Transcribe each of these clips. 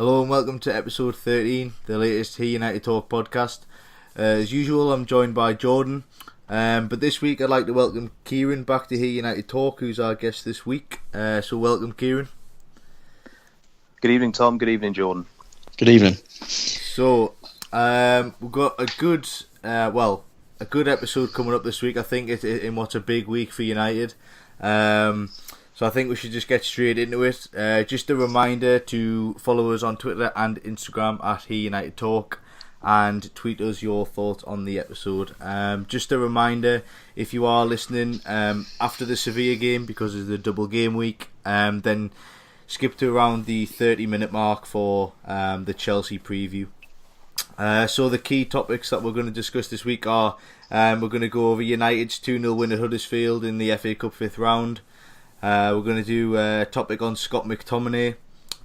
Hello and welcome to episode 13, the latest He United Talk podcast. As usual, I'm joined by Jordan, but this week I'd like to welcome Kieran back to He United Talk, who's our guest this week. So welcome, Kieran. Good evening, Tom. Good evening, Jordan. Good evening. So we've got a good episode coming up this week. I think in what's a big week for United. So I think we should just get straight into it. Just a reminder to follow us on Twitter and Instagram at He United Talk, and tweet us your thoughts on the episode. Just a reminder, if you are listening after the Sevilla game, because it's the double game week, then skip to around the 30-minute mark for the Chelsea preview. So the key topics that we're going to discuss this week are, we're going to go over United's 2-0 win at Huddersfield in the FA Cup 5th round. We're going to do a topic on Scott McTominay,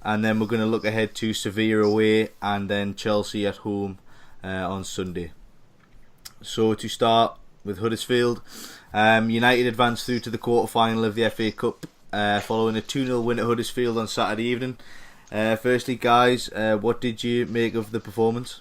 and then we're going to look ahead to Sevilla away and then Chelsea at home on Sunday. So to start with Huddersfield, United advanced through to the quarter-final of the FA Cup following a 2-0 win at Huddersfield on Saturday evening. Firstly, guys, what did you make of the performance?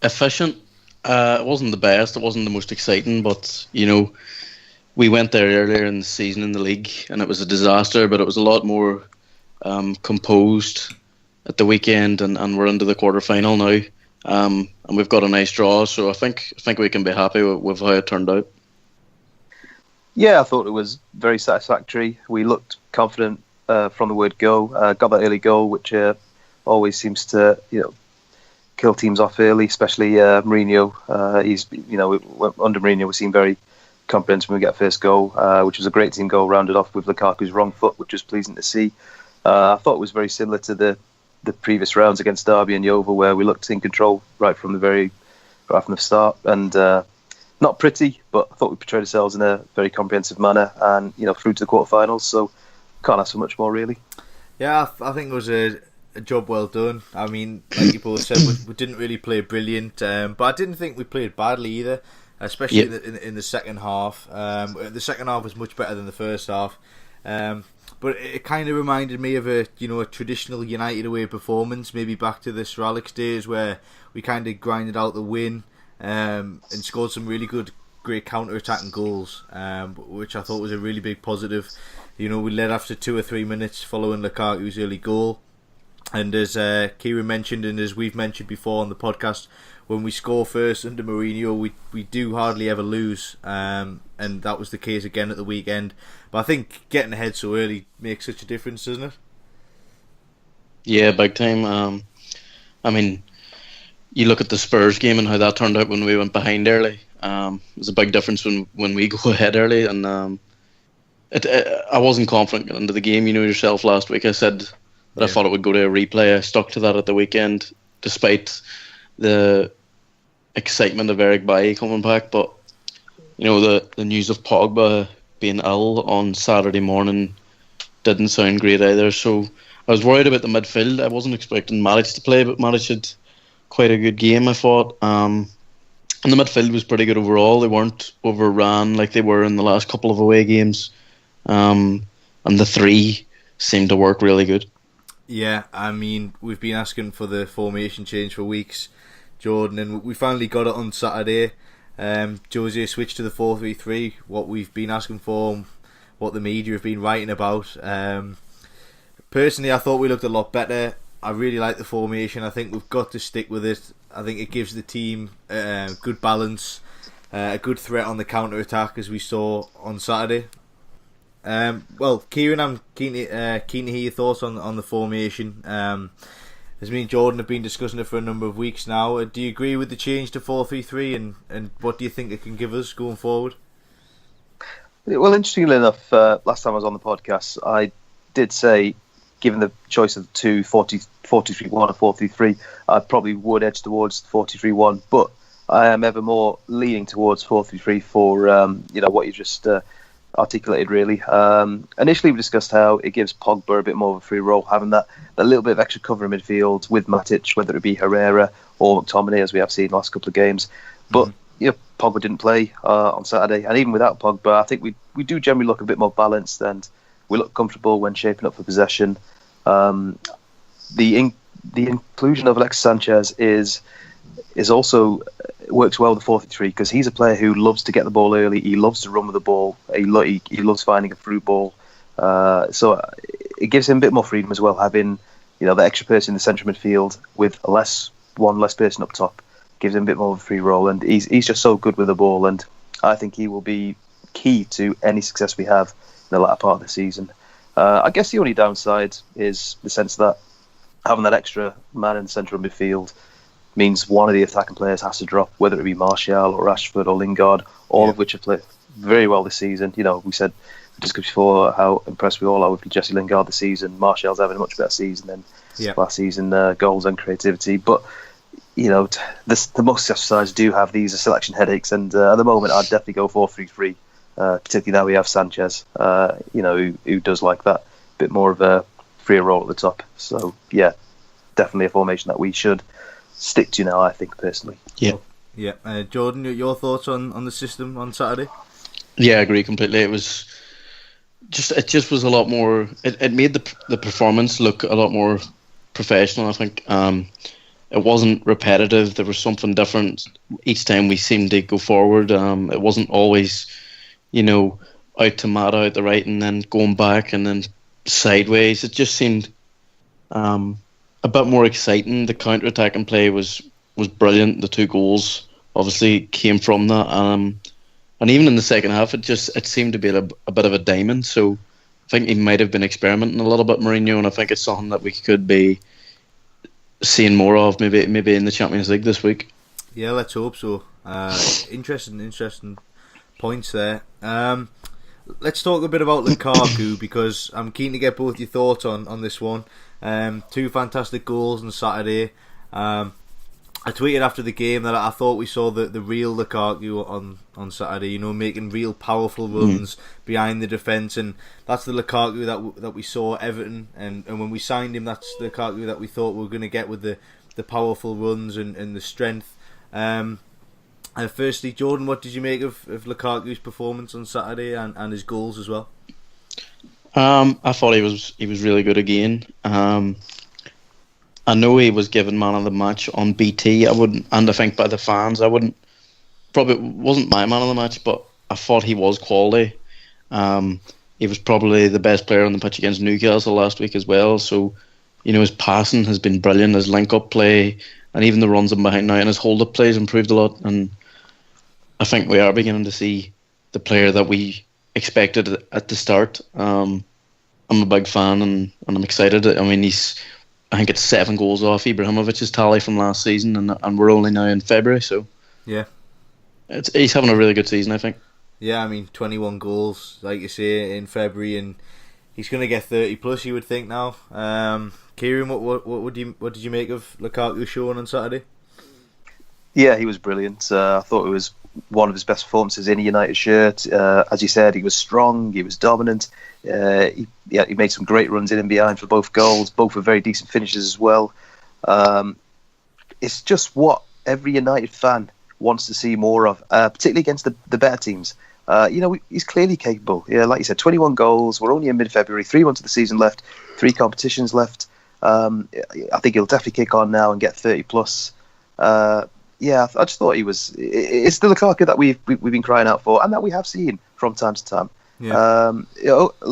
Efficient. It wasn't the best, it wasn't the most exciting, but we went there earlier in the season in the league and it was a disaster, but it was a lot more composed at the weekend, and we're into the quarter-final now, and we've got a nice draw, so I think we can be happy with how it turned out. Yeah, I thought it was very satisfactory. We looked confident from the word go. Got that early goal, which always seems to kill teams off early, especially Mourinho. Under Mourinho, we seem very confident when we get a first goal, which was a great team goal, rounded off with Lukaku's wrong foot, which was pleasing to see. I thought it was very similar to the previous rounds against Derby and Yeovil, where we looked in control right from the start, and not pretty, but I thought we portrayed ourselves in a very comprehensive manner, and through to the quarterfinals. So can't ask for much more, really. Yeah, I think it was a job well done. I mean, like you both said, we didn't really play brilliant, but I didn't think we played badly either, especially in the second half. The second half was much better than the first half, but it kind of reminded me of a traditional United away performance, maybe back to the Sir Alex days, where we kind of grinded out the win and scored some really great counter-attacking goals, which I thought was a really big positive. We led after 2 or 3 minutes following Lukaku's early goal. And as Kieran mentioned, and as we've mentioned before on the podcast, when we score first under Mourinho, we do hardly ever lose, and that was the case again at the weekend. But I think getting ahead so early makes such a difference, doesn't it? Yeah, big time. I mean, you look at the Spurs game and how that turned out when we went behind early. It was a big difference when we go ahead early, and I wasn't confident into the game. Yourself last week, I said I thought it would go to a replay. I stuck to that at the weekend, despite the excitement of Eric Bailly coming back. But the news of Pogba being ill on Saturday morning didn't sound great either. So I was worried about the midfield. I wasn't expecting Matic to play, but Matic had quite a good game, I thought. And the midfield was pretty good overall. They weren't overran like they were in the last couple of away games. And the three seemed to work really good. Yeah, I mean, we've been asking for the formation change for weeks, Jordan, and we finally got it on Saturday. Jose switched to the 4-3-3, what we've been asking for, what the media have been writing about. Personally, I thought we looked a lot better. I really like the formation. I think we've got to stick with it. I think it gives the team good balance, a good threat on the counter-attack, as we saw on Saturday. Well, Kieran, I'm keen to hear your thoughts on the formation. As me and Jordan have been discussing it for a number of weeks now, do you agree with the change to 4-3-3, and what do you think it can give us going forward? Well, interestingly enough, last time I was on the podcast, I did say, given the choice of 4-2-3-1 or 4-3-3, I probably would edge towards 4-2-3-1, but I am ever more leaning towards 4-3-3 for what you just articulated, really. Initially, we discussed how it gives Pogba a bit more of a free role, having that little bit of extra cover in midfield with Matic, whether it be Herrera or McTominay, as we have seen in the last couple of games. But Pogba didn't play on Saturday, and even without Pogba, I think we do generally look a bit more balanced, and We look comfortable when shaping up for possession. The inclusion of Alexis Sanchez is also works well with the 4-3 because he's a player who loves to get the ball early. He loves to run with the ball. He loves finding a through ball. So it gives him a bit more freedom as well, having the extra person in the central midfield with one less person up top. Gives him a bit more of a free role, and he's just so good with the ball. And I think he will be key to any success we have in the latter part of the season. I guess the only downside is the sense that having that extra man in the central midfield means one of the attacking players has to drop, whether it be Martial or Rashford or Lingard, all of which have played very well this season. We said just before how impressed we all are with Jesse Lingard this season. Martial's having a much better season than last season, goals and creativity. But the most successful sides do have these selection headaches, and at the moment I'd definitely go 4-3-3, particularly now we have Sanchez, who does like that bit more of a freer role at the top. So yeah, definitely a formation that we should stick to now, I think, personally. Yeah. Jordan, your thoughts on the system on Saturday? Yeah, I agree completely. It just was a lot more. It made the performance look a lot more professional, I think. It wasn't repetitive. There was something different each time we seemed to go forward. It wasn't always, out to Mata out the right and then going back and then sideways. It just seemed a bit more exciting. The counter-attacking play was brilliant. The 2 goals obviously came from that. And even in the second half, it seemed to be a bit of a diamond. So I think he might have been experimenting a little bit, Mourinho, and I think it's something that we could be seeing more of maybe in the Champions League this week. Yeah, let's hope so. Interesting points there. Let's talk a bit about Lukaku because I'm keen to get both your thoughts on this one. 2 fantastic goals on Saturday. I tweeted after the game that I thought we saw the real Lukaku on Saturday, making real powerful runs behind the defence, and that's the Lukaku that we saw at Everton, and when we signed him, that's the Lukaku that we thought we were going to get with the powerful runs and the strength. Firstly, Jordan, what did you make of Lukaku's performance on Saturday and his goals as well? I thought he was really good again. I know he was given man of the match on BT. And I think by the fans, probably wasn't my man of the match, but I thought he was quality. He was probably the best player on the pitch against Newcastle last week as well. So, his passing has been brilliant, his link-up play, and even the runs in behind now, and his hold-up play has improved a lot. And I think we are beginning to see the player that we expected at the start. I'm a big fan, and I'm excited. I mean, I think it's 7 goals off Ibrahimovic's tally from last season, and we're only now in February, so yeah, he's having a really good season, I think. Yeah, I mean, 21 goals, like you say, in February, and he's going to get 30 plus, you would think now. Kieran, what did you make of Lukaku showing on Saturday? Yeah, he was brilliant. I thought it was one of his best performances in a United shirt. As you said, he was strong, he was dominant. He made some great runs in and behind for both goals. Both were very decent finishes as well. It's just what every United fan wants to see more of, particularly against the better teams. He's clearly capable. Yeah, like you said, 21 goals. We're only in mid-February, 3 months of the season left, 3 competitions left. I think he'll definitely kick on now and get 30 plus. I just thought he was. It's the Lukaku that we've been crying out for, and that we have seen from time to time. Yeah.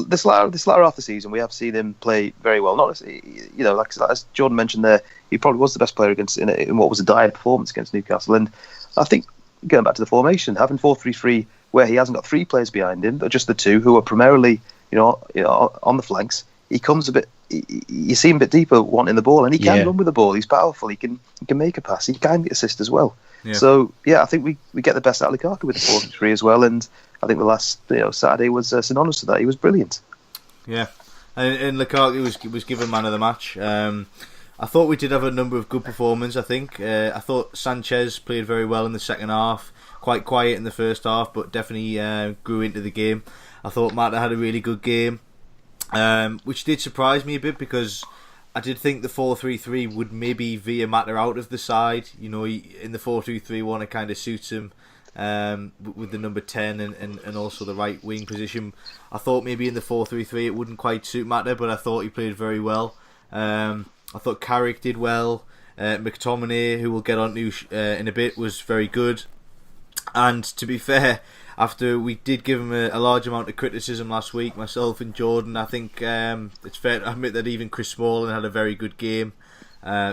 This latter half of the season, we have seen him play very well. Not like as Jordan mentioned there, he probably was the best player in what was a dire performance against Newcastle. And I think going back to the formation, having 4-3-3 where he hasn't got 3 players behind him, but just the 2 who are primarily on the flanks, he comes a bit. You see him a bit deeper, wanting the ball, and he can run with the ball. He's powerful. He can make a pass. He can assist as well. Yeah. So I think we get the best out of Lukaku with the 4-3 as well. And I think the last Saturday was synonymous to that. He was brilliant. Yeah, and Lukaku was given man of the match. I thought we did have a number of good performances. I thought Sanchez played very well in the second half. Quite quiet in the first half, but definitely grew into the game. I thought Mata had a really good game. Which did surprise me a bit because I did think the 4-3-3 would maybe veer Mata out of the side. In the 4-2-3-1 it kind of suits him with the number 10 and also the right wing position. I thought maybe in the 4-3-3 it wouldn't quite suit Mata, but I thought he played very well. I thought Carrick did well. McTominay, who we'll get on to in a bit, was very good. And to be fair, after we did give him a large amount of criticism last week, myself and Jordan, I think it's fair to admit that even Chris Smalling had a very good game.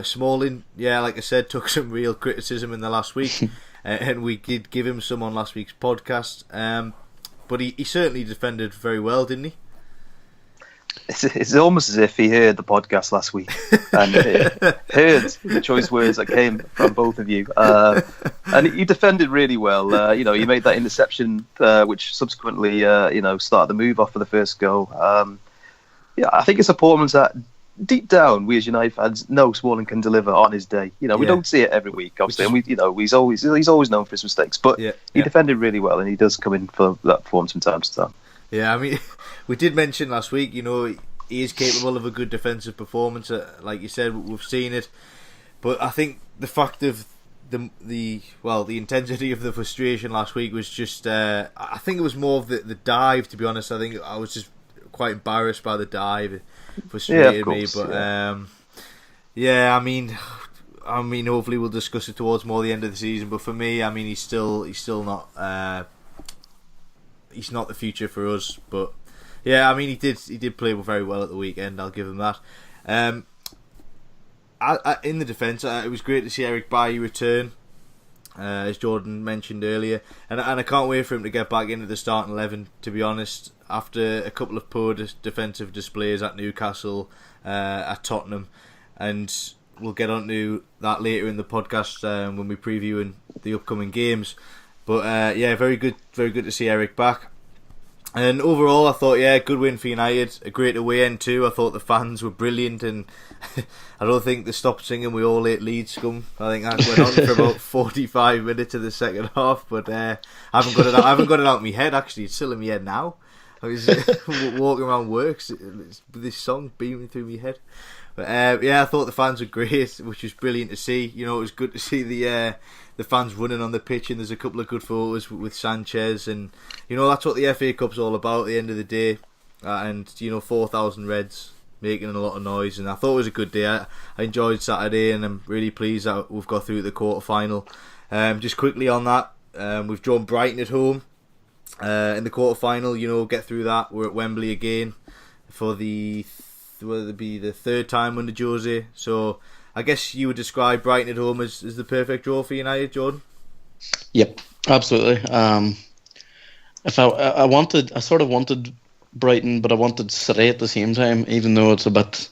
Smalling, yeah, like I said, took some real criticism in the last week, and we did give him some on last week's podcast. But he certainly defended very well, didn't he? It's almost as if he heard the podcast last week and heard the choice words that came from both of you. And he defended really well. He made that interception, which subsequently, started the move off for the first goal. I think it's a performance that, deep down, we as United fans know Smalling can deliver on his day. We don't see it every week, obviously, and he's always known for his mistakes. But he defended really well, and he does come in for that performance from time to time. Yeah, I mean, we did mention last week, he is capable of a good defensive performance. Like you said, we've seen it. But I think the fact of the intensity of the frustration last week was just, I think it was more of the dive, to be honest. I think I was just quite embarrassed by the dive. It frustrated me. But, I mean, hopefully we'll discuss it towards more the end of the season. But for me, I mean, he's still not... he's not the future for us, but I mean, he did play very well at the weekend. I'll give him that. In the defence, it was great to see Eric Bailly return, as Jordan mentioned earlier, and I can't wait for him to get back into the starting 11. To be honest, after a couple of poor defensive displays at Newcastle, at Tottenham, and we'll get on to that later in the podcast when we're previewing the upcoming games. But very good to see Eric back. And overall, I thought, good win for United. A great away end too. I thought the fans were brilliant, and I don't think they stopped singing "We All Hate Leeds Scum." I think that went on for about 45 minutes of the second half. But I haven't got it out of my head. Actually, it's still in my head now. I was walking around work with this song beaming through my head. But I thought the fans were great, which was brilliant to see. It was good to see the fans running on the pitch, and there's a couple of good photos with Sanchez, and that's what the FA Cup's all about at the end of the day. And 4,000 Reds making a lot of noise, and I thought it was a good day. I enjoyed Saturday, and I'm really pleased that we've got through the quarter final. Just quickly on that, we've drawn Brighton at home in the quarter final. Get through that. We're at Wembley again for whether it be the third time under Jose. So I guess you would describe Brighton at home as the perfect draw for United, Jordan? Yep, absolutely. If I sort of wanted Brighton, but I wanted City at the same time, even though it's a bit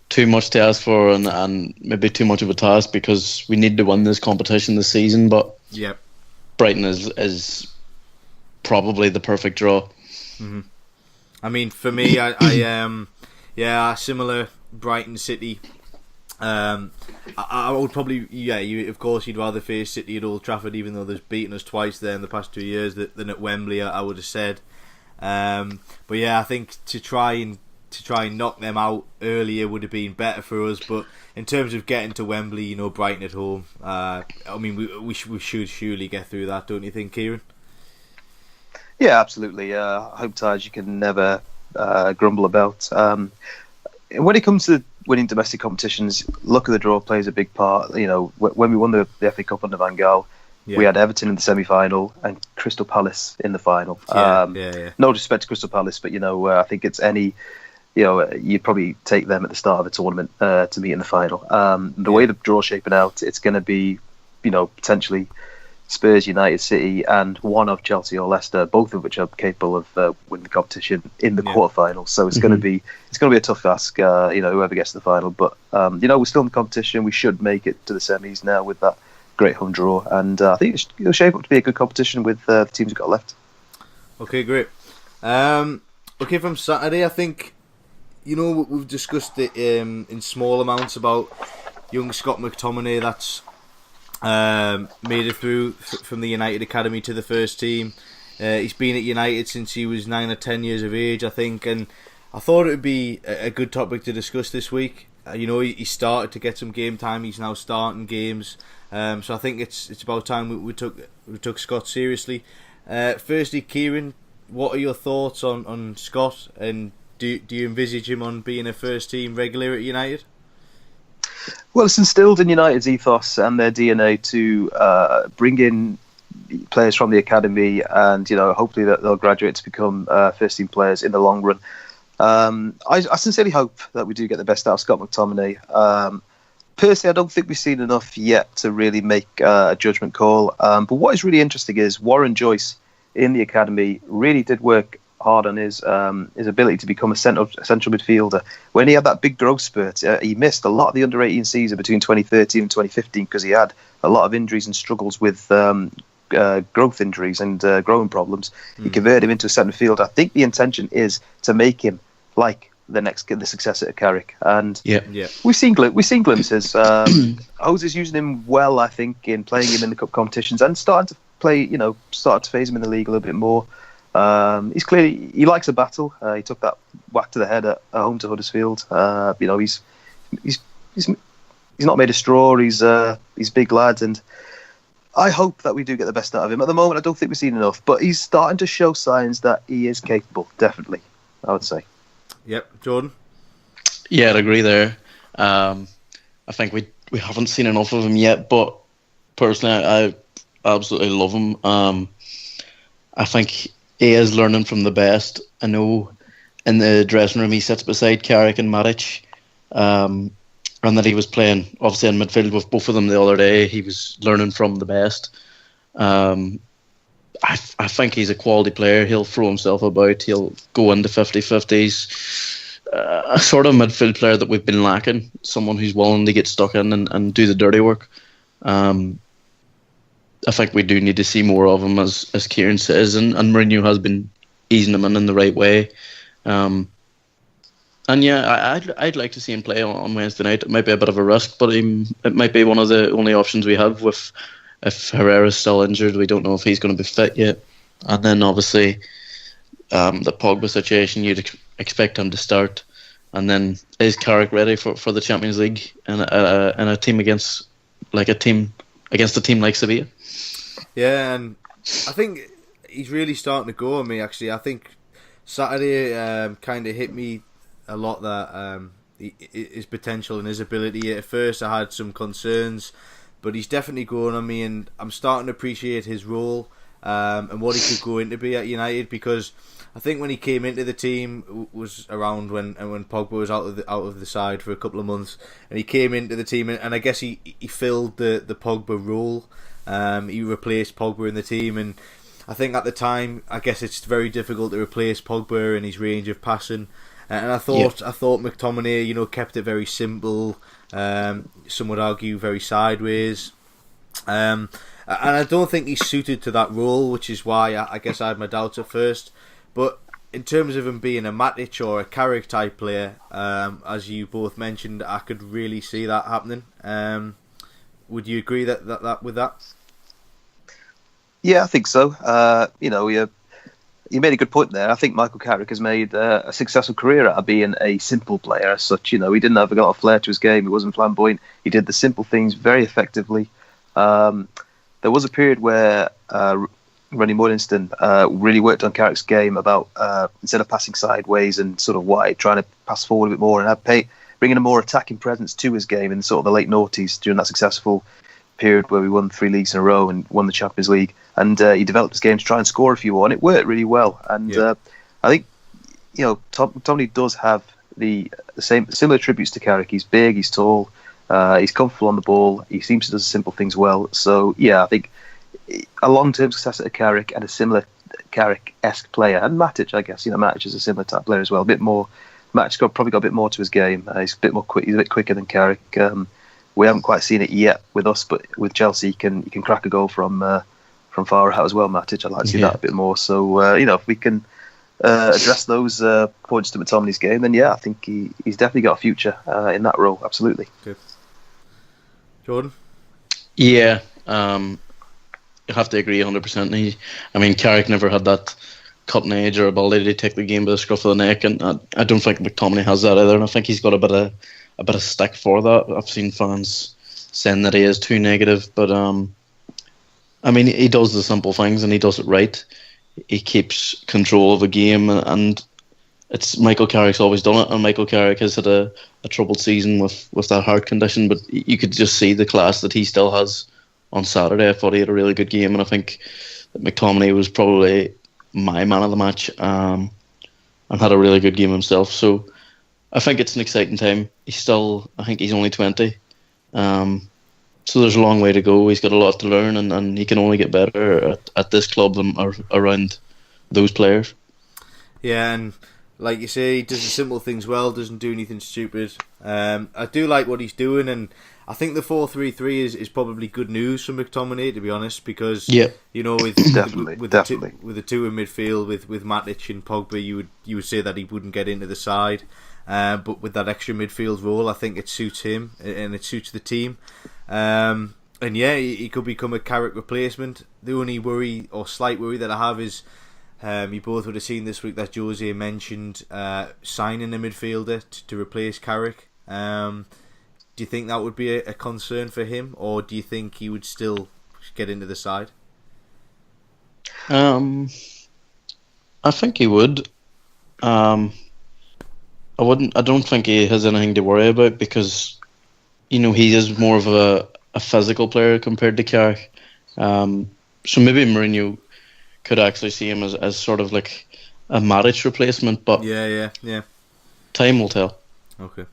too much to ask for and maybe too much of a task, because we need to win this competition this season. But Brighton is probably the perfect draw. Mm-hmm. I mean, for me, I similar Brighton City. I would probably, of course, you'd rather face City at Old Trafford, even though they've beaten us twice there in the past 2 years, than at Wembley. I would have said, but I think to try and knock them out earlier would have been better for us. But in terms of getting to Wembley, Brighton at home, I mean, we should surely get through that, don't you think, Kieran? Yeah, absolutely. Home ties you can never grumble about. When it comes to winning domestic competitions, luck of the draw plays a big part. When we won the FA Cup under Van Gaal, we had Everton in the semi-final and Crystal Palace in the final. No disrespect to Crystal Palace, but I think it's you'd probably take them at the start of a tournament to meet in the final. The way the draw's shaping out, it's going to be potentially Spurs, United, City, and one of Chelsea or Leicester, both of which are capable of winning the competition in the quarterfinals. So it's going to be a tough ask, whoever gets to the final. But we're still in the competition. We should make it to the semis now with that great home draw, and I think it'll shape up to be a good competition with the teams we've got left. Okay, great. From Saturday, I think we've discussed it in small amounts about young Scott McTominay. That's made it through from the United Academy to the first team. He's been at United since he was 9 or 10 years of age, I think, and I thought it would be a good topic to discuss this week. He started to get some game time. He's now starting games. So I think it's about time we took Scott seriously. Firstly, Kieran, what are your thoughts on Scott, and do you envisage him on being a first team regular at United? Well, it's instilled in United's ethos and their DNA to bring in players from the academy, and hopefully that they'll graduate to become first team players in the long run. I sincerely hope that we do get the best out of Scott McTominay. Personally, I don't think we've seen enough yet to really make a judgment call. But what is really interesting is Warren Joyce in the academy really did work hard on his ability to become a central midfielder. When he had that big growth spurt, he missed a lot of the under-18 season between 2013 and 2015 because he had a lot of injuries and struggles with growth injuries and growing problems. He converted him into a centre midfielder. I think the intention is to make him like the successor to Carrick, and we've seen glimpses. Jose is using him well, I think, in playing him in the cup competitions and starting to phase him in the league a little bit more. He's clearly, he likes a battle. He took that whack to the head at home to Huddersfield. He's not made of straw. He's a big lad, and I hope that we do get the best out of him. At the moment, I don't think we've seen enough, but he's starting to show signs that he is capable. Definitely, I would say. Yep, Jordan. Yeah, I'd agree there. I think we haven't seen enough of him yet, but personally, I absolutely love him. I think he is learning from the best. I know in the dressing room he sits beside Carrick and Matic, and that he was playing obviously in midfield with both of them the other day. He was learning from the best. I think he's a quality player. He'll throw himself about. He'll go into 50-50s. A sort of midfield player that we've been lacking. Someone who's willing to get stuck in and do the dirty work. I think we do need to see more of him, as Kieran says, and Mourinho has been easing him in the right way. And yeah, I'd like to see him play on Wednesday night. It might be a bit of a risk, but it might be one of the only options we have with. If Herrera's still injured, we don't know if he's going to be fit yet. And then obviously the Pogba situation, you'd expect him to start. And then is Carrick ready for the Champions League and a team against a team like Sevilla? Yeah, and I think he's really starting to go on me. Actually, I think Saturday kind of hit me a lot that his potential and his ability. At first, I had some concerns. But he's definitely growing on me, and I'm starting to appreciate his role and what he could go into be at United. Because I think when he came into the team was around when Pogba was out of the side for a couple of months, and he came into the team, and I guess he filled the Pogba role. He replaced Pogba in the team, and I think at the time, I guess it's very difficult to replace Pogba and his range of passing. And I thought McTominay, kept it very simple. Some would argue very sideways, and I don't think he's suited to that role, which is why I guess I had my doubts at first. But in terms of him being a Matic or a Carrick type player, as you both mentioned, I could really see that happening. Would you agree that with that? Yeah, I think so. You made a good point there. I think Michael Carrick has made a successful career out of being a simple player as such. He didn't have a lot of flair to his game. He wasn't flamboyant. He did the simple things very effectively. There was a period where Ronnie Morningston really worked on Carrick's game about instead of passing sideways and sort of wide, trying to pass forward a bit more and bringing a more attacking presence to his game in sort of the late noughties during that successful period where we won 3 leagues in a row and won the Champions League. And he developed his game to try and score a few more, and it worked really well. And I think Tommy does have the similar attributes to Carrick. He's big, he's tall, he's comfortable on the ball. He seems to do simple things well. So yeah, I think a long-term successor to Carrick and a similar Carrick-esque player, and Matic, I guess. Matic is a similar type player as well. A bit more. Matic's probably got a bit more to his game. He's a bit more quick. He's a bit quicker than Carrick. We haven't quite seen it yet with us, but with Chelsea, he can crack a goal from far out as well, Matic. I'd like to see that a bit more. So, if we can address those points to McTominay's game, then yeah, I think he's definitely got a future in that role. Absolutely. Good. Jordan? Yeah, you have to agree 100%. Carrick never had that cutting edge or ability to take the game by the scruff of the neck, and I don't think McTominay has that either. And I think he's got a bit of stick for that. I've seen fans saying that he is too negative, but I mean, he does the simple things and he does it right. He keeps control of a game, and it's Michael Carrick's always done it, and Michael Carrick has had a troubled season with that heart condition, but you could just see the class that he still has on Saturday. I thought he had a really good game, and I think that McTominay was probably my man of the match, and had a really good game himself. So I think it's an exciting time. I think he's only 20. So there's a long way to go. He's got a lot to learn, and he can only get better at this club and around those players. Yeah, and like you say, he does the simple things well, doesn't do anything stupid. I do like what he's doing, and I think the 4-3-3 is probably good news for McTominay, to be honest, because you know, with the two in midfield with Matic and Pogba, you would say that he wouldn't get into the side, but with that extra midfield role, I think it suits him and it suits the team. And yeah, he could become a Carrick replacement. The only worry or slight worry that I have is you both would have seen this week that Jose mentioned signing a midfielder to replace Carrick. Do you think that would be a concern for him, or do you think he would still get into the side? I think he would. I don't think he has anything to worry about, because you know, he is more of a physical player compared to Carrick. So maybe Mourinho could actually see him as sort of like a Matic replacement, but yeah. Time will tell. Okay.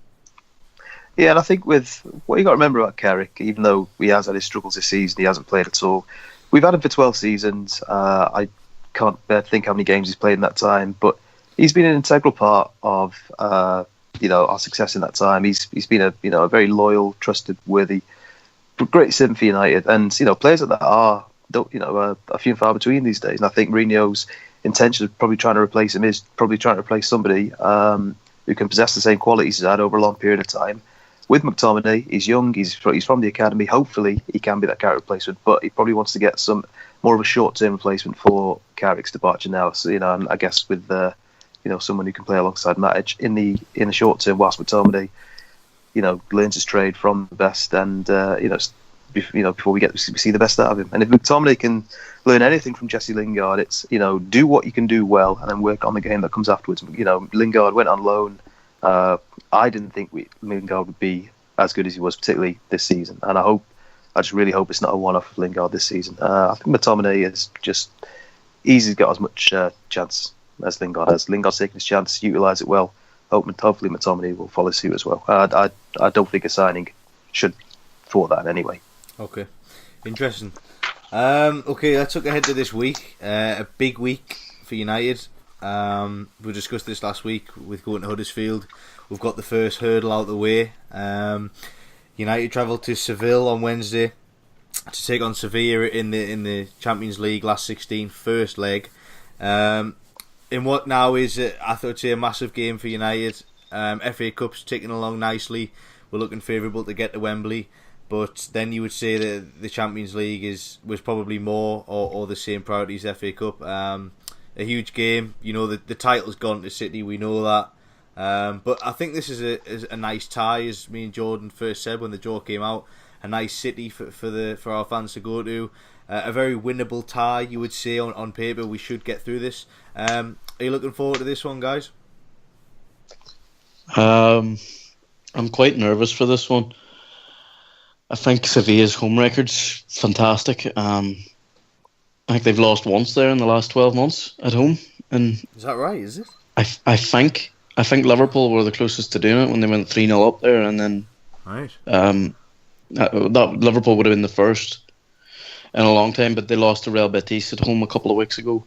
Yeah, and I think with what you got to remember about Carrick, even though he has had his struggles this season, he hasn't played at all. We've had him for 12 seasons. I can't think how many games he's played in that time, but he's been an integral part of our success in that time. He's been a very loyal, trusted, worthy, great sim for United, and players like that are a few and far between these days. And I think Mourinho's intention of probably trying to replace him is probably trying to replace somebody who can possess the same qualities he's had over a long period of time. With McTominay, he's young, he's from the academy. Hopefully, he can be that Carrick replacement, but he probably wants to get some more of a short-term replacement for Carrick's departure now. So and I guess with someone who can play alongside Matic in the short term, whilst McTominay, learns his trade from the best, and before we see the best out of him. And if McTominay can learn anything from Jesse Lingard, it's do what you can do well, and then work on the game that comes afterwards. Lingard went on loan. I didn't think Lingard would be as good as he was, particularly this season, and I just really hope it's not a one-off of Lingard this season. I think McTominay is just easily got as much chance as Lingard has. Lingard's taking his chance, utilise it well. Hopefully McTominay will follow suit as well. I don't think a signing should thwart that in any way. Okay, interesting. Okay, let's look ahead to this week. A big week for United. We discussed this last week with going to Huddersfield. We've got the first hurdle out of the way. United travel to Seville on Wednesday to take on Sevilla in the Champions League last 16 first leg. In what now is I thought a massive game for United. FA Cup's ticking along nicely. We're looking favourable to get to Wembley, but then you would say that the Champions League was probably more or the same priority as FA Cup. A huge game. The title's gone to City. We know that. But I think this is a nice tie, as me and Jordan first said when the draw came out. A nice city for our fans to go to. A very winnable tie, you would say on paper. We should get through this. Are you looking forward to this one, guys? I'm quite nervous for this one. I think Sevilla's home record's fantastic. I think they've lost once there in the last 12 months at home. And is that right? Is it? I think Liverpool were the closest to doing it when they went 3-0 up there, and then right. That Liverpool would have been the first in a long time, but they lost to Real Betis at home a couple of weeks ago.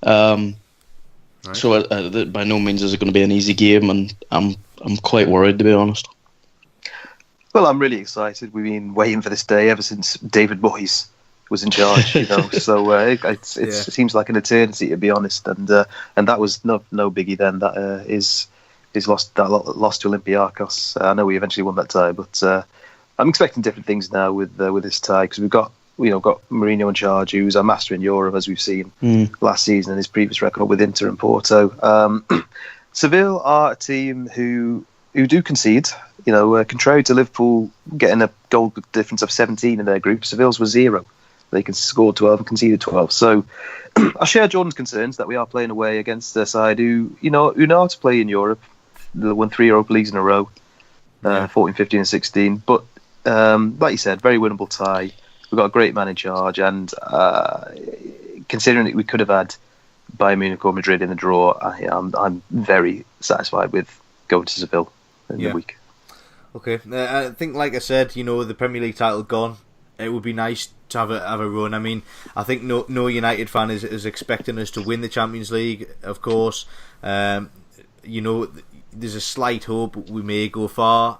Right. So by no means is it going to be an easy game, and I'm quite worried, to be honest. Well, I'm really excited. We've been waiting for this day ever since David Moyes was in charge, So it seems like an eternity, to be honest. And that was no biggie then. That is lost to Olympiacos. I know we eventually won that tie, but I'm expecting different things now with this tie, because we've got Mourinho in charge, who's a master in Europe, as we've seen last season and his previous record with Inter and Porto. Seville are a team who who do concede. Contrary to Liverpool getting a goal difference of 17 in their group, Seville's was 0. They can score 12 and conceded 12. So I share Jordan's concerns that we are playing away against a side who know how to play in Europe. They won 3 Europa Leagues in a row, 14, 15 and 16. But like you said, very winnable tie. We've got a great man in charge, and considering that we could have had Bayern Munich or Madrid in the draw, I'm very satisfied with going to Seville in the week. Okay, I think, like I said, the Premier League title gone. It would be nice to have a run. I mean, I think no United fan is expecting us to win the Champions League. Of course, there's a slight hope we may go far.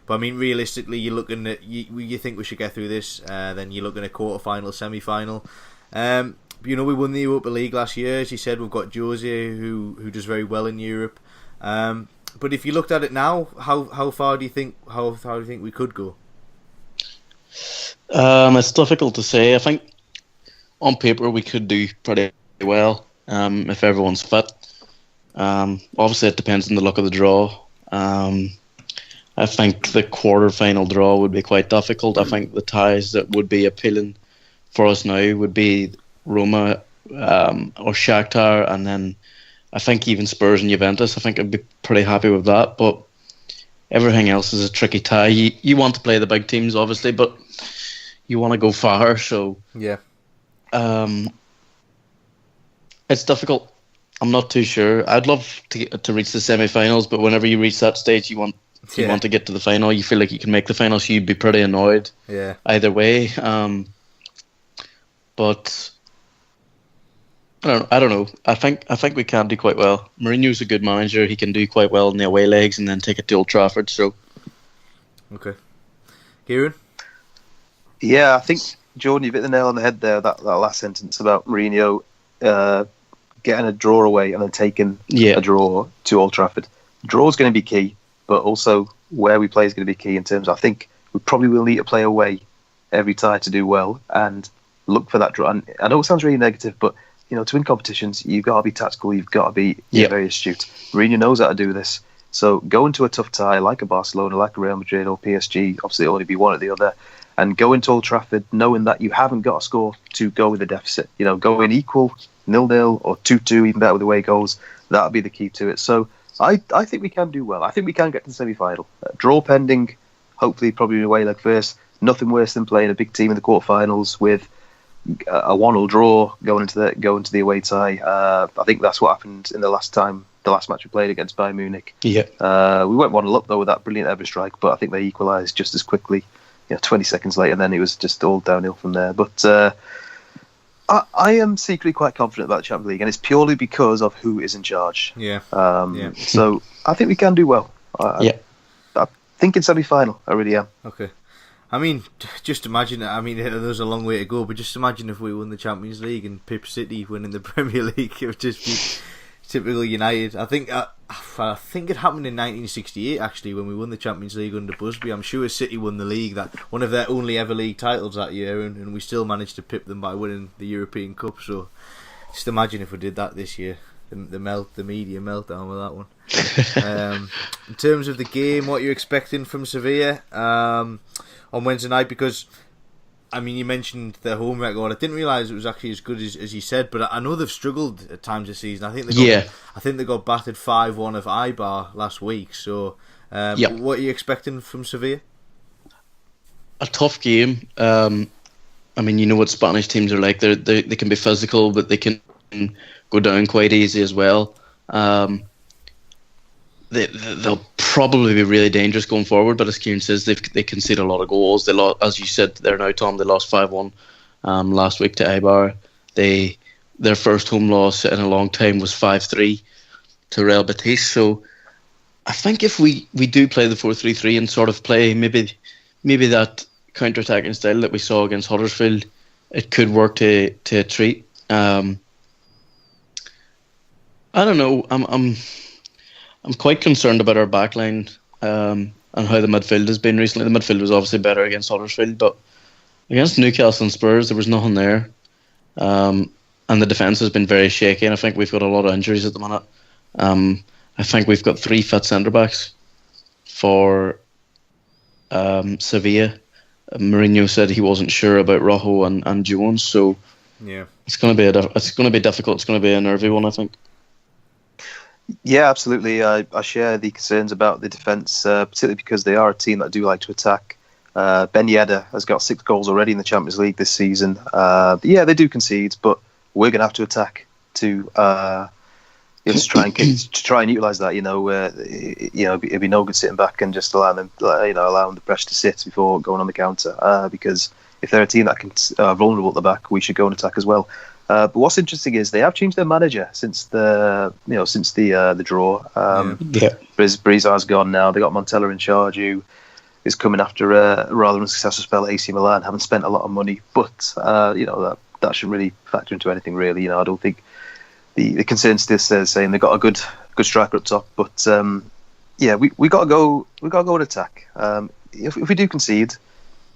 But I mean, realistically, you're looking at you think we should get through this. Then you're looking at quarter-final, semi-final. We won the Europa League last year. As you said, we've got Jose who does very well in Europe. But if you looked at it now, how far do you think we could go? It's difficult to say. I think on paper we could do pretty well if everyone's fit. Obviously, it depends on the luck of the draw. I think the quarter-final draw would be quite difficult. I think the ties that would be appealing for us now would be Roma or Shakhtar, and then I think even Spurs and Juventus. I think I'd be pretty happy with that. But everything else is a tricky tie. You want to play the big teams, obviously, but you want to go far. So yeah, it's difficult. I'm not too sure. I'd love to reach the semi-finals, but whenever you reach that stage, you want to get to the final. You feel like you can make the final, so you'd be pretty annoyed. Yeah. Either way, but I don't know. I think we can do quite well. Mourinho's a good manager. He can do quite well in the away legs and then take it to Old Trafford. So, okay, Kieran. Yeah, I think Jordan, you've hit the nail on the head there. That last sentence about Mourinho getting a draw away and then taking a draw to Old Trafford. Draw's going to be key, but also where we play is going to be key in terms. I think we probably will need to play away every tie to do well and look for that draw. And I know it sounds really negative, but to win competitions, you've got to be tactical. You've got to be very astute. Mourinho knows how to do this. So go into a tough tie like a Barcelona, like a Real Madrid or PSG. Obviously, it'll only be one or the other. And go into Old Trafford knowing that you haven't got a score to go with the deficit. Go in equal, 0-0 or 2-2, even better with away goals. That'll be the key to it. So I think we can do well. I think we can get to the semi-final. Draw pending, hopefully probably in away leg first. Nothing worse than playing a big team in the quarterfinals with a 1-1 draw going into the away tie. I think that's what happened in the last match we played against Bayern Munich. Yeah. We went 1-0 up though with that brilliant ever strike, but I think they equalised just as quickly. 20 seconds later, and then it was just all downhill from there. But I am secretly quite confident about the Champions League, and it's purely because of who is in charge. Yeah. So I think we can do well. I'm thinking semi-final. I really am. Okay. I mean, just imagine. I mean, there's a long way to go, but just imagine if we won the Champions League and Pip City winning the Premier League. It would just be typical United. I think it happened in 1968 actually when we won the Champions League under Busby. I'm sure City won the league, that one of their only ever league titles that year, and we still managed to pip them by winning the European Cup. So just imagine if we did that this year. The media meltdown with that one. In terms of the game, what you're expecting from Sevilla on Wednesday night, because I mean, you mentioned their home record. I didn't realise it was actually as good as you said, but I know they've struggled at times this season. I think they got battered 5-1 of Eibar last week. So, what are you expecting from Sevilla? A tough game. I mean, you know what Spanish teams are like. They can be physical, but they can go down quite easy as well. They'll probably be really dangerous going forward, but as Kieran says, they concede a lot of goals. They lost, as you said there now, Tom. They lost 5-1 last week to Eibar. Their first home loss in a long time was 5-3 to Real Betis. So I think if we do play the 4-3-3 and sort of play maybe that counter-attacking style that we saw against Huddersfield, it could work to a treat. I don't know. I'm quite concerned about our backline and how the midfield has been recently. The midfield was obviously better against Huddersfield, but against Newcastle and Spurs, there was nothing there. And the defence has been very shaky, and I think we've got a lot of injuries at the minute. I think we've got 3 fit centre backs for Sevilla. Mourinho said he wasn't sure about Rojo and Jones, so yeah, it's going to be difficult. It's going to be a nervy one, I think. Yeah, absolutely. I share the concerns about the defence, particularly because they are a team that do like to attack. Ben Yedder has got 6 goals already in the Champions League this season. Yeah, they do concede, but we're going to have to attack to try and utilise that. It'd be no good sitting back and just allowing the pressure to sit before going on the counter. Because if they're a team that can vulnerable at the back, we should go and attack as well. But what's interesting is they have changed their manager since the draw. Brizar's gone now. They got Montella in charge, who is coming after a rather unsuccessful spell at AC Milan. Haven't spent a lot of money, but that shouldn't really factor into anything really. I don't think the concern still says saying they've got a good striker up top, but we got to go and attack. If we do concede,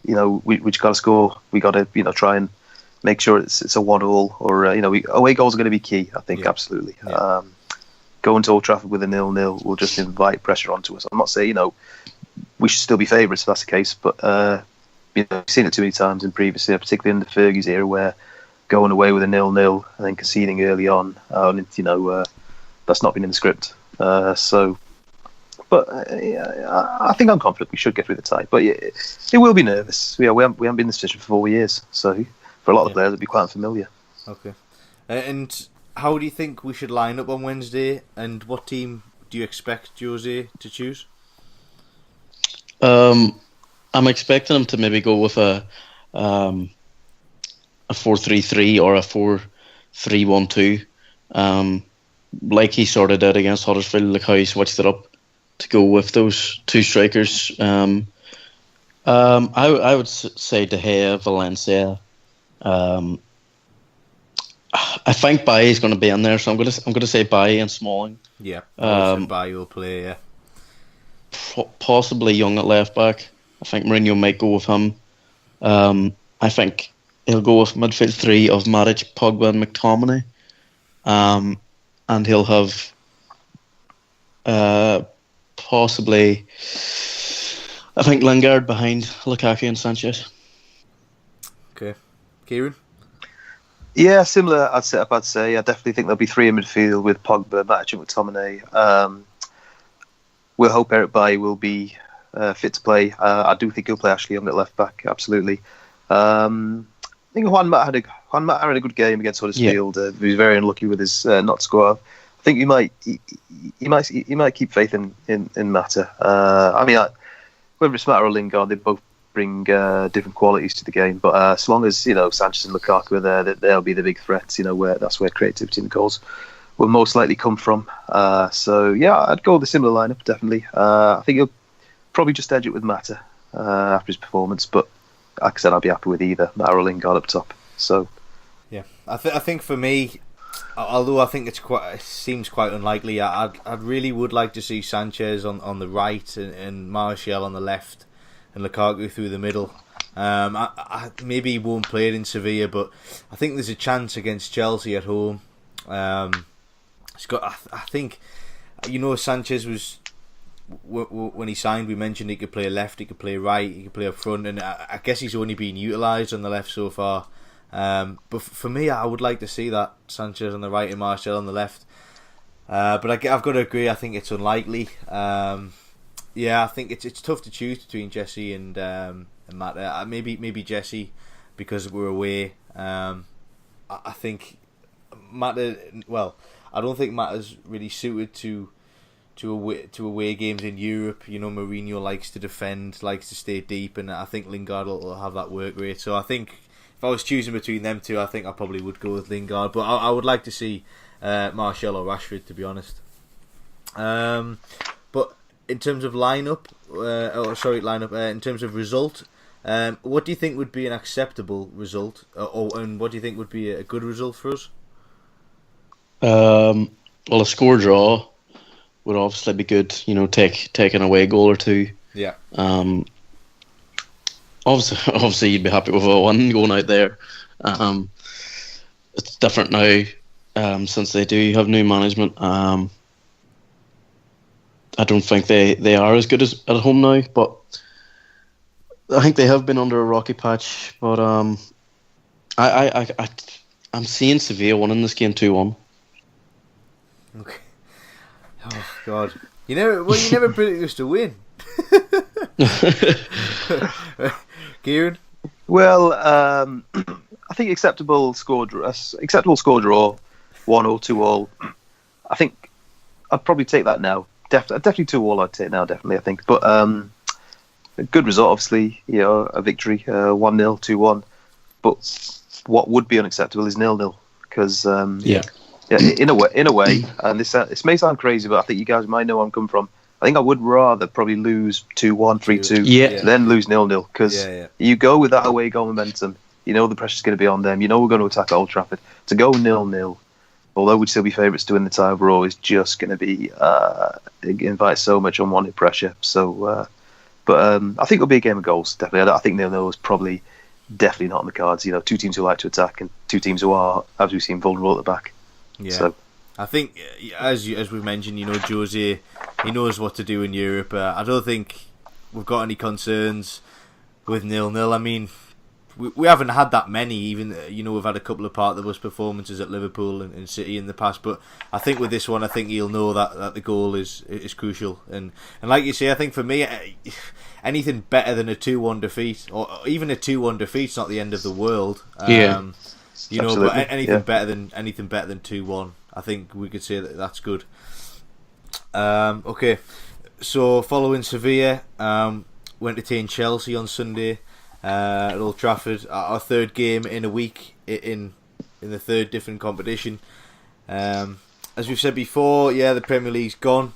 we just got to score. We got to try and make sure it's a 1-1 or away goals are going to be key. I think absolutely. Yeah. Going to Old Trafford with a 0-0 will just invite pressure onto us. I'm not saying we should still be favourites if that's the case, but we've seen it too many times in previous year, particularly in the Fergie's era, where going away with a 0-0 and then conceding early on, that's not been in the script. I think I'm confident we should get through the tie, but it will be nervous. We haven't been in this position for 4 years, so for a lot of players it'll be quite unfamiliar. Okay. And how do you think we should line up on Wednesday, and what team do you expect Jose to choose? I'm expecting him to maybe go with a 4-3-3 or a 4-3-1-2, like he sort of did against Huddersfield, like how he switched it up to go with those 2 strikers. I would say De Gea, Valencia. I think Bailly is going to be in there, so I'm going to say Bailly and Smalling. Yeah, Bailly will play. Yeah, possibly Young at left back. I think Mourinho might go with him. I think he'll go with midfield 3 of Matic, Pogba, and McTominay. And he'll have possibly, I think, Lingard behind Lukaku and Sanchez. Okay, Kieran. Yeah, similar. I'd say. I definitely think there'll be 3 in midfield with Pogba, Matic, and McTominay. We'll hope Eric Bailly will be fit to play. I do think he'll play Ashley Young at left back. Absolutely. I think Juan Mata had a good game against Huddersfield. He was very unlucky with his not score. I think he might keep faith in Mata. Whether it's Mata or Lingard, they both bring different qualities to the game. But as long as Sanchez and Lukaku are there, they'll be the big threats. That's where creativity and goals will most likely come from. I'd go with a similar lineup definitely. I think he'll probably just edge it with Mata after his performance, but like I said, I'd be happy with either Mata or Lingard up top. So yeah, I think for me, although I think it seems quite unlikely, I really would like to see Sanchez on the right and Martial on the left and Lukaku through the middle. I maybe he won't play it in Sevilla, but I think there's a chance against Chelsea at home. I think Sanchez was, when he signed, we mentioned he could play left, he could play right, he could play up front, and I guess he's only been utilised on the left so far. But for me, I would like to see that Sanchez on the right and Martial on the left. But I've got to agree, I think it's unlikely. I think it's tough to choose between Jesse and Matt. Maybe Jesse because we're away. I think Matt. Well, I don't think Matt is really suited to away games in Europe. Mourinho likes to defend, likes to stay deep, and I think Lingard will have that work rate. So I think if I was choosing between them two, I think I probably would go with Lingard. But I would like to see Martial or Rashford, to be honest. But in terms of lineup, in terms of result, what do you think would be an acceptable result, and what do you think would be a good result for us? Well, a score draw would obviously be good. Take an away goal or 2. Yeah. Obviously, you'd be happy with a 1 going out there. It's different now since they do have new management. I don't think they are as good as at home now, but I think they have been under a rocky patch. But I'm seeing Sevilla winning this game 2-1. Okay. Oh God, you never predicted us to win. Kieran? Well, I think acceptable score draw, 1-0, 2-2. I think I'd probably take that now. Definitely 2-2. I'd take now, definitely. I think, but a good result, obviously. A victory, 1-0, 2-1. But what would be unacceptable is 0-0 because in a way, and this may sound crazy, but I think you guys might know where I'm coming from. I think I would rather probably lose 2-1, 3-2, than lose 0-0 because you go with that away goal momentum. You know the pressure's going to be on them. You know we're going to attack at Old Trafford. To go 0-0, although we'd still be favourites to win the tie overall, is just going to be invite so much unwanted pressure. So, but I think it'll be a game of goals. Definitely, I think 0-0 is probably definitely not on the cards. Two teams who like to attack and two teams who are, as we've seen, vulnerable at the back. Yeah. So, I think, as we mentioned, Jose, he knows what to do in Europe. I don't think we've got any concerns with 0-0. I mean, we haven't had that many. Even we've had a couple of part of the bus performances at Liverpool and City in the past. But I think with this one, I think he'll know that the goal is crucial. And like you say, I think for me, anything better than a 2-1 defeat, or even a 2-1 defeat's not the end of the world. Absolutely. But anything better than 2-1. I think we could say that that's good. Okay, so following Sevilla, we entertained Chelsea on Sunday at Old Trafford. Our third game in a week in the third different competition. As we've said before, the Premier League's gone.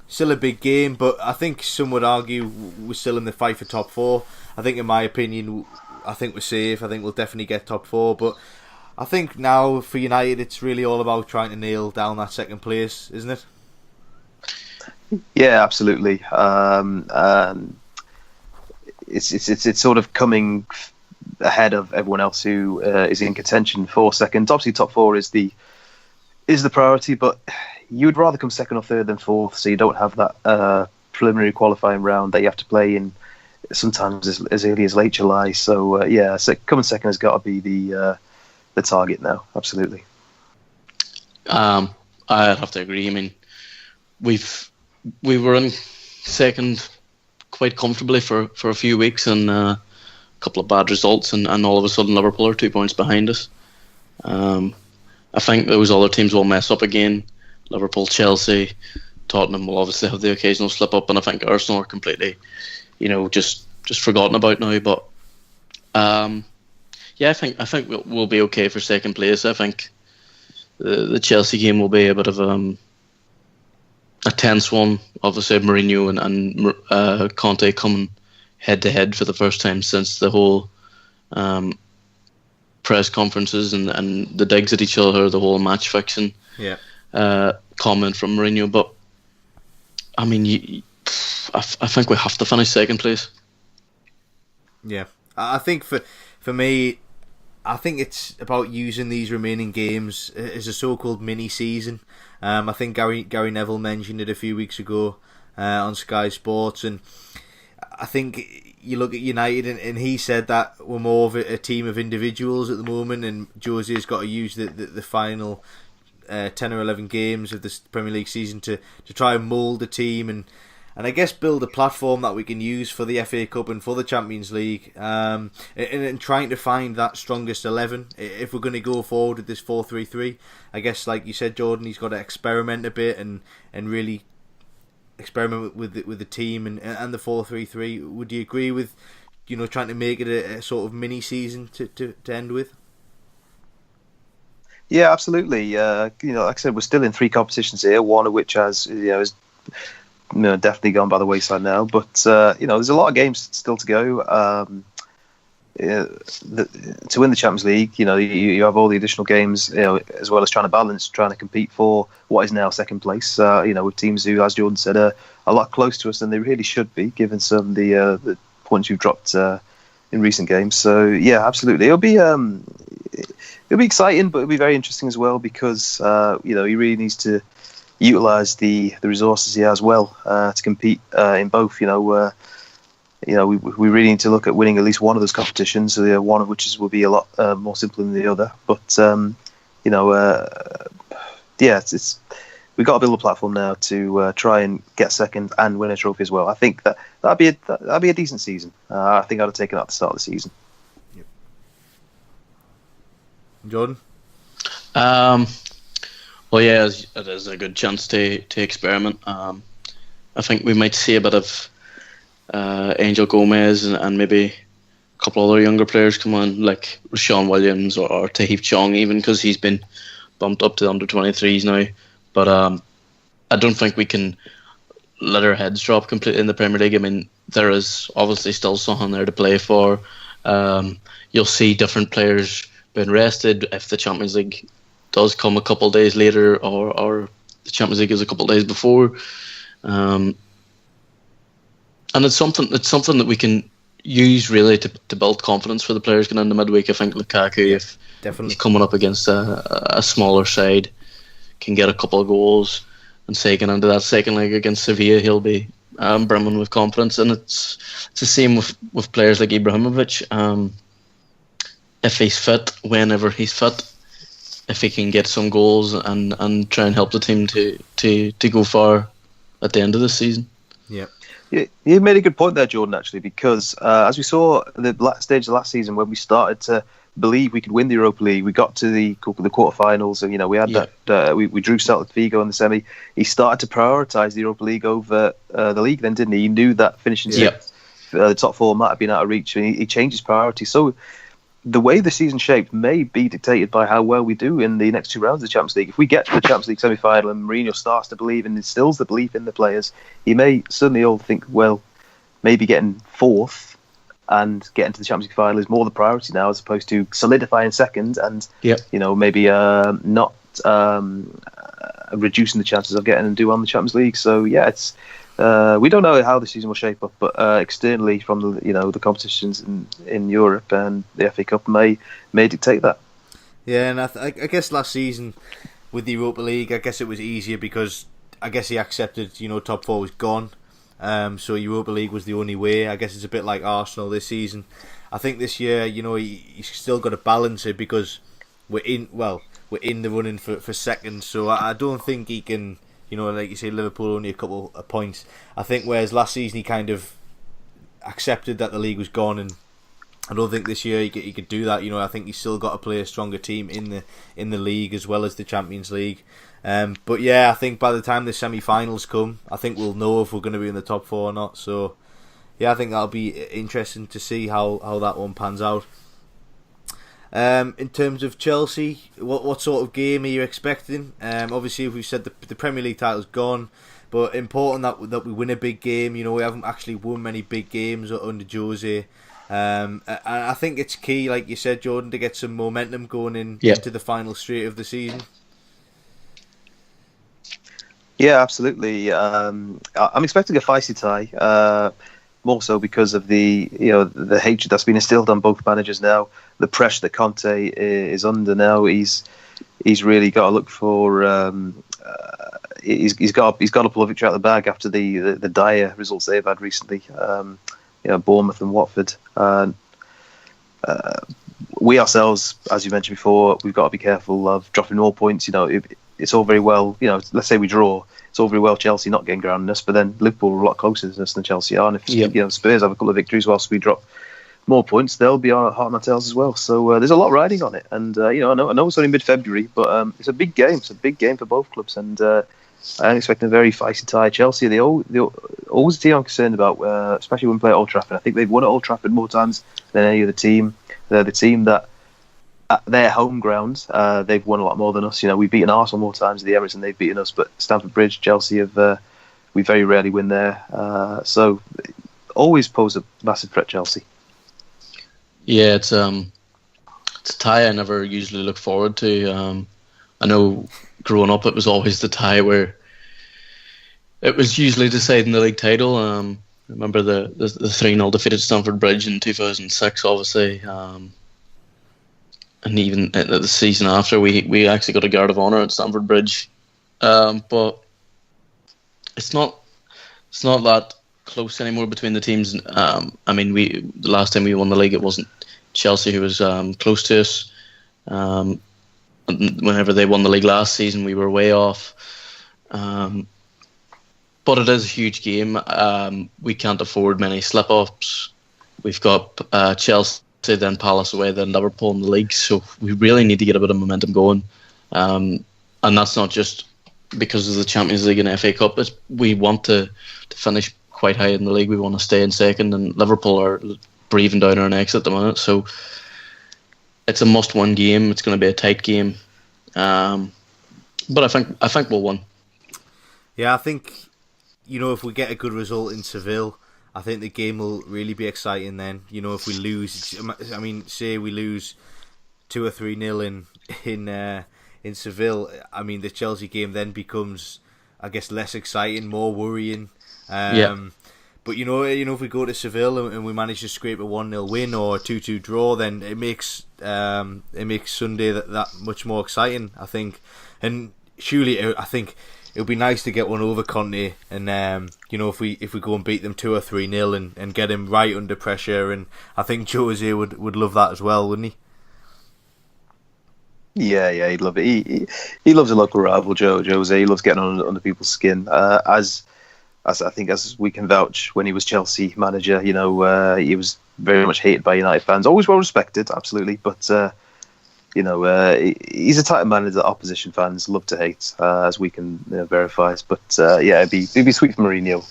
Still a big game, but I think some would argue we're still in the fight for top four. I think, in my opinion, I think we're safe. I think we'll definitely get top four, but I think now for United it's really all about trying to nail down that second place, isn't it? Yeah, absolutely. It's sort of coming ahead of everyone else who is in contention for second. Obviously, top four is the priority, but you would rather come second or third than fourth, so you don't have that preliminary qualifying round that you have to play in sometimes as early as late July. So coming second has got to be the target now. Absolutely. I'd have to agree. I mean, we were in second quite comfortably for a few weeks, and a couple of bad results, and all of a sudden Liverpool are 2 points behind us. I think those other teams will mess up again. Liverpool, Chelsea, Tottenham will obviously have the occasional slip up, and I think Arsenal are completely, just forgotten about now. But I think we'll be okay for second place. I think the Chelsea game will be a bit of a tense one. Obviously, Mourinho and Conte coming head to head for the first time since the whole press conferences and the digs at each other, the whole match fixing comment from Mourinho. But I mean, I think we have to finish second place. Yeah, I think for me, I think it's about using these remaining games as a so-called mini season. I think Gary Neville mentioned it a few weeks ago on Sky Sports, and I think you look at United and he said that we're more of a team of individuals at the moment, and Jose's got to use the final 10 or 11 games of this Premier League season to try and mould the team and I guess build a platform that we can use for the FA Cup and for the Champions League, and trying to find that strongest 11 if we're going to go forward with this 4-3-3. I guess, like you said, Jordan, he's got to experiment a bit and really experiment with the team and the 4-3-3. Would you agree with trying to make it a sort of mini season to end with? Yeah, absolutely. Like I said, we're still in three competitions here, one of which is definitely gone by the wayside now. But there's a lot of games still to go. To win the Champions League, you have all the additional games, as well as trying to compete for what is now second place. With teams who, as Jordan said, are a lot closer to us than they really should be, given some of the points you've dropped in recent games. So yeah, absolutely, it'll be exciting, but it'll be very interesting as well because he really needs to utilise the resources he has well to compete in both. We really need to look at winning at least one of those competitions. One of which will be a lot more simple than the other. But it's we've got to build a platform now to try and get second and win a trophy as well. I think that'd be a decent season. I think I'd have taken it at the start of the season. Yep. Jordan? Well, yeah, it is a good chance to experiment. I think we might see a bit of Angel Gomez and maybe a couple other younger players come on, like Rashawn Williams or Tahith Chong, even, because he's been bumped up to the under-23s now. But I don't think we can let our heads drop completely in the Premier League. I mean, there is obviously still something there to play for. You'll see different players being rested if the Champions League does come a couple of days later, or the Champions League is a couple of days before. And it's something that we can use really to build confidence for the players going into midweek. I think Lukaku, if he's coming up against a smaller side, can get a couple of goals, and say going into that second leg against Sevilla, he'll be brimming with confidence. And it's the same with players like Ibrahimovic. If he's fit, whenever he's fit, if he can get some goals and try and help the team to go far at the end of the season. Yeah. You made a good point there, Jordan, actually, because as we saw the last stage of last season, when we started to believe we could win the Europa League, we got to the quarterfinals, and we had that. We drew Celta Vigo in the semi. He started to prioritise the Europa League over the league, then, didn't he? He knew that finishing the top four might have been out of reach, and he changed his priorities. So the way the season shaped may be dictated by how well we do in the next two rounds of the Champions League. If we get to the Champions League semi-final and Mourinho starts to believe and instills the belief in the players, he may suddenly all think, well, maybe getting fourth and getting to the Champions League final is more the priority now, as opposed to solidifying second and maybe not reducing the chances of getting and do on the Champions League. So yeah, it's we don't know how the season will shape up, but externally from the competitions in Europe and the FA Cup may dictate that. Yeah, and I guess last season with the Europa League, I guess it was easier because I guess he accepted top four was gone. So Europa League was the only way. I guess it's a bit like Arsenal this season. I think this year, he's still got to balance it because we're in the running for second. So I don't think he can, like you say, Liverpool only a couple of points. I think whereas last season he kind of accepted that the league was gone, and I don't think this year he could do that. I think he's still got to play a stronger team in the league as well as the Champions League. But yeah, I think by the time the semi-finals come, I think we'll know if we're going to be in the top four or not. So yeah, I think that'll be interesting to see how that one pans out. In terms of Chelsea, what sort of game are you expecting? Obviously, we've said the Premier League title's gone, but important that we win a big game. We haven't actually won many big games under Jose. And I think it's key, like you said, Jordan, to get some momentum going into the final straight of the season. Yeah, absolutely. I'm expecting a feisty tie, more so because of the hatred that's been instilled on both managers now, the pressure that Conte is under now. He's really got to look for. He's got to pull a victory out of the bag after the dire results they've had recently. Bournemouth and Watford. We ourselves, as you mentioned before, we've got to be careful of dropping more points. It's all very well, let's say we draw. It's all very well Chelsea not getting ground in us, but then Liverpool are a lot closer to us than Chelsea are. And if Spurs have a couple of victories whilst we drop more points, they'll be hot on our tails as well. So there's a lot riding on it. And I know it's only mid-February, but it's a big game. It's a big game for both clubs, and I'm expecting a very feisty tie. Chelsea, they're always a team I'm concerned about, especially when we play at Old Trafford. I think they've won at Old Trafford more times than any other team. They're the team that, at their home ground, they've won a lot more than us. We've beaten Arsenal more times at the Emirates than they've beaten us, but Stamford Bridge, Chelsea we very rarely win there. So always pose a massive threat, Chelsea. Yeah, it's a tie I never usually look forward to. I know growing up it was always the tie where it was usually deciding the league title. I remember the 3-0 defeat at Stamford Bridge in 2006, obviously. And even the season after, we actually got a guard of honour at Stamford Bridge. But it's not that close anymore between the teams. I mean, the last time we won the league, it wasn't Chelsea who was close to us. Whenever they won the league last season, we were way off. But it is a huge game. We can't afford many slip-ups. We've got Chelsea, then Palace away, then Liverpool in the league. So we really need to get a bit of momentum going. And that's not just because of the Champions League and FA Cup. We want to finish quite high in the league. We want to stay in second, and Liverpool are breathing down our necks at the minute. So it's a must-win game. It's going to be a tight game. But I think we'll win. Yeah, I think, if we get a good result in Seville, I think the game will really be exciting then. If we lose, I mean, say we lose 2 or 3-0 in Seville, I mean, the Chelsea game then becomes, I guess, less exciting, more worrying. But if we go to Seville and we manage to scrape a 1-0 win or a 2-2 draw, then it makes Sunday that much more exciting, I think. And surely, I think it would be nice to get one over Conte, and if we go and beat them 2 or 3-0 and get him right under pressure, and I think Jose would love that as well, wouldn't he? Yeah, he'd love it. He loves a local rival, Jose. He loves getting under people's skin. As I think, as we can vouch, when he was Chelsea manager, he was very much hated by United fans. Always well respected, absolutely, but he's a type of manager that opposition fans love to hate, as we can verify. But it'd be sweet for Mourinho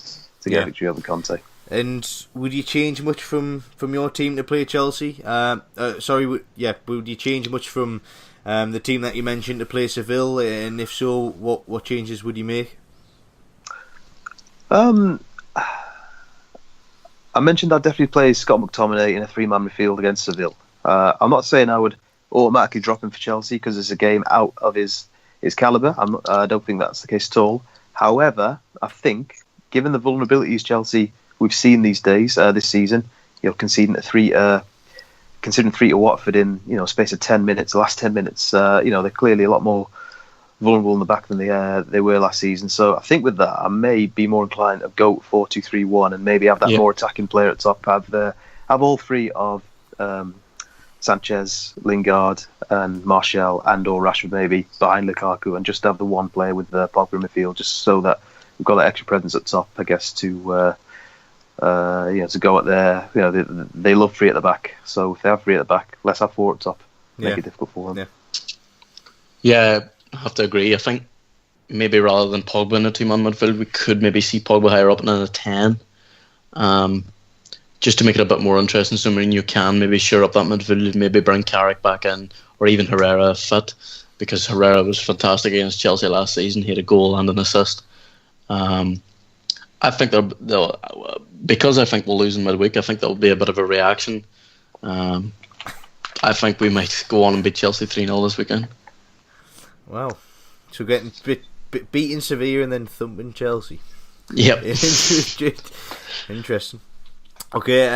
to get a victory over Conte. And would you change much from your team to play Chelsea? Would you change much from the team that you mentioned to play Seville? And if so, what changes would you make? I mentioned I'd definitely play Scott McTominay in a 3-man midfield against Seville. I'm not saying I would automatically drop him for Chelsea because it's a game out of his calibre. I don't think that's the case at all. However, I think, given the vulnerabilities Chelsea we've seen these days, this season, conceding 3 to Watford in space of 10 minutes, the last 10 minutes, they're clearly a lot more vulnerable in the back than they were last season. So I think with that, I may be more inclined to go 4-2-3-1 and maybe have that more attacking player at top. Have all 3 of Sanchez, Lingard, and Martial, and/or Rashford maybe behind Lukaku, and just have the one player with Pogba in midfield, just so that we've got that extra presence at top, I guess, to go at their. They love 3 at the back, so if they have 3 at the back, let's have 4 at top. Make it difficult for them. Yeah, I have to agree. I think maybe rather than Pogba in a 2-man midfield, we could maybe see Pogba higher up in a 10. Just to make it a bit more interesting, so Mourinho can maybe shore up that midfield, maybe bring Carrick back in, or even Herrera fit, because Herrera was fantastic against Chelsea last season. He had a goal and an assist. I think they'll because I think we'll lose in midweek. I think there'll be a bit of a reaction. I think we might go on and beat Chelsea 3-0 this weekend. Wow, so getting beating Sevilla and then thumping Chelsea. Yep. Interesting. Okay,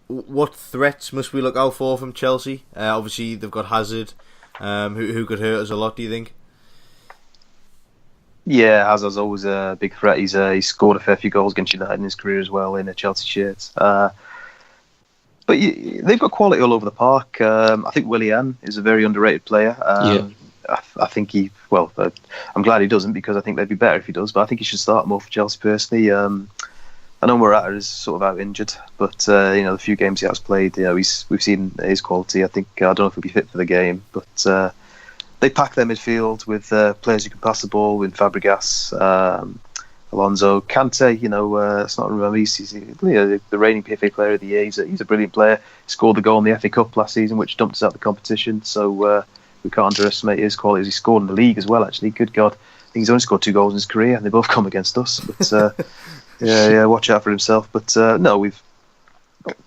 what threats must we look out for from Chelsea? Obviously, they've got Hazard, who could hurt us a lot, do you think? Yeah, Hazard's always a big threat. He's scored a fair few goals against United in his career as well in a Chelsea shirt. But they've got quality all over the park. I think Willian is a very underrated player. I think I'm glad he doesn't, because I think they'd be better if he does, but I think he should start more for Chelsea personally. I know Morata is sort of out injured, but the few games he has played, we've seen his quality. I don't know if he'll be fit for the game, but they pack their midfield with players who can pass the ball, with Fabregas, Alonso, Kante. It's not remember he's the reigning PFA Player of the Year. He's a brilliant player. He scored the goal in the FA Cup last season, which dumped us out of the competition. So we can't underestimate his qualities. He scored in the league as well. Actually, good God, I think he's only scored 2 goals in his career, and they both come against us. But Yeah, watch out for himself. But no,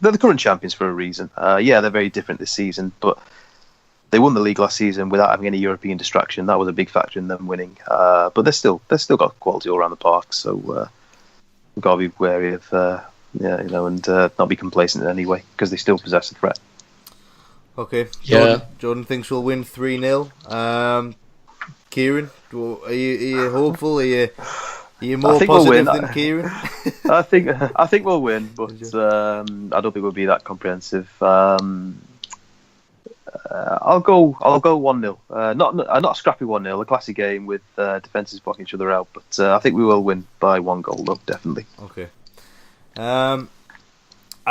they're the current champions for a reason. They're very different this season, but they won the league last season without having any European distraction. That was a big factor in them winning. But they've still got quality all around the park. So we've got to be wary of and not be complacent in any way, because they still possess a threat. Okay, yeah. Jordan thinks we'll win 3-0. Kieran, are you hopeful? Are you You're more think we'll positive win. than Kieran? I think we'll win, but I don't think we'll be that comprehensive. I'll go 1-0. Not a scrappy 1-0, a classy game with defences blocking each other out. But I think we will win by 1 goal, though, definitely. Okay. I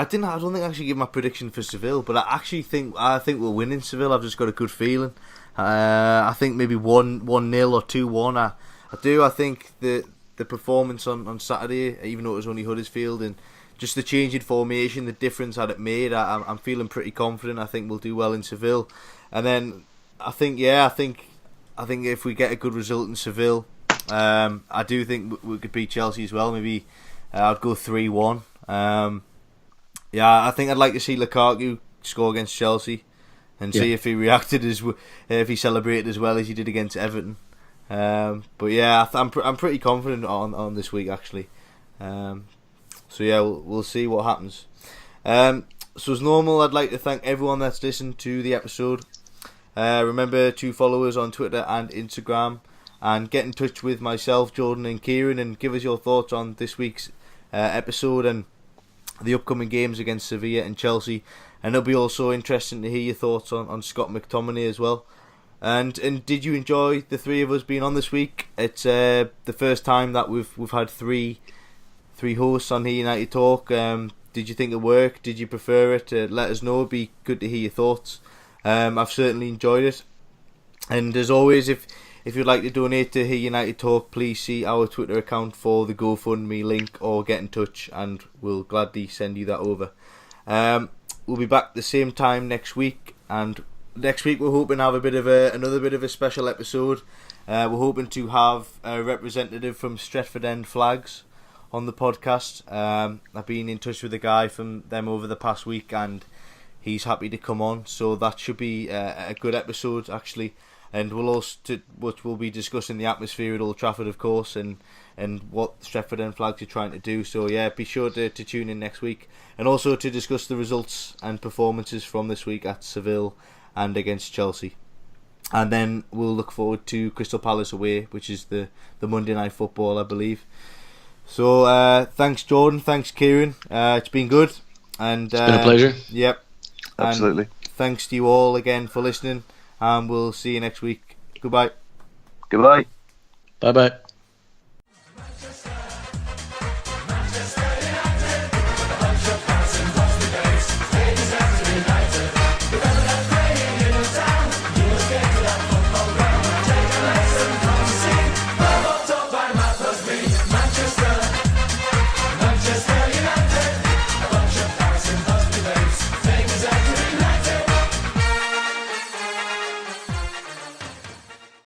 don't think I should give my prediction for Seville, but I think we'll win in Seville. I've just got a good feeling. I think maybe 1-0 or 2-1. I do. I think the performance on Saturday, even though it was only Huddersfield, and just the change in formation, the difference that it made, I'm feeling pretty confident. I think we'll do well in Seville, and then I think if we get a good result in Seville, I do think we could beat Chelsea as well. Maybe I'd go 3-1. I think I'd like to see Lukaku score against Chelsea and see if he reacted if he celebrated as well as he did against Everton. But yeah, I'm pretty confident on this week actually. So yeah, we'll see what happens. So as normal, I'd like to thank everyone that's listened to the episode. Remember to follow us on Twitter and Instagram, and get in touch with myself, Jordan and Kieran, and give us your thoughts on this week's episode and the upcoming games against Sevilla and Chelsea. And it'll be also interesting to hear your thoughts on Scott McTominay as well. And did you enjoy the three of us being on this week? It's the first time that we've had three hosts on Here United Talk. Did you think it worked? Did you prefer it? Let us know. It'd be good to hear your thoughts. I've certainly enjoyed it. And as always, if you'd like to donate to Here United Talk, please see our Twitter account for the GoFundMe link, or get in touch and we'll gladly send you that over. We'll be back the same time next week, and next week we're hoping to have another bit of a special episode. We're hoping to have a representative from Stretford End Flags on the podcast. I've been in touch with a guy from them over the past week, and he's happy to come on, so that should be a good episode actually. And we'll be discussing the atmosphere at Old Trafford, of course, and what Stretford End Flags are trying to do. So yeah, be sure to tune in next week, and also to discuss the results and performances from this week at Seville and against Chelsea. And then we'll look forward to Crystal Palace away, which is the Monday Night Football, I believe. So thanks Jordan, thanks Kieran, it's been good, and it's been a pleasure. Yep, absolutely. And thanks to you all again for listening, and we'll see you next week. Goodbye. Bye bye.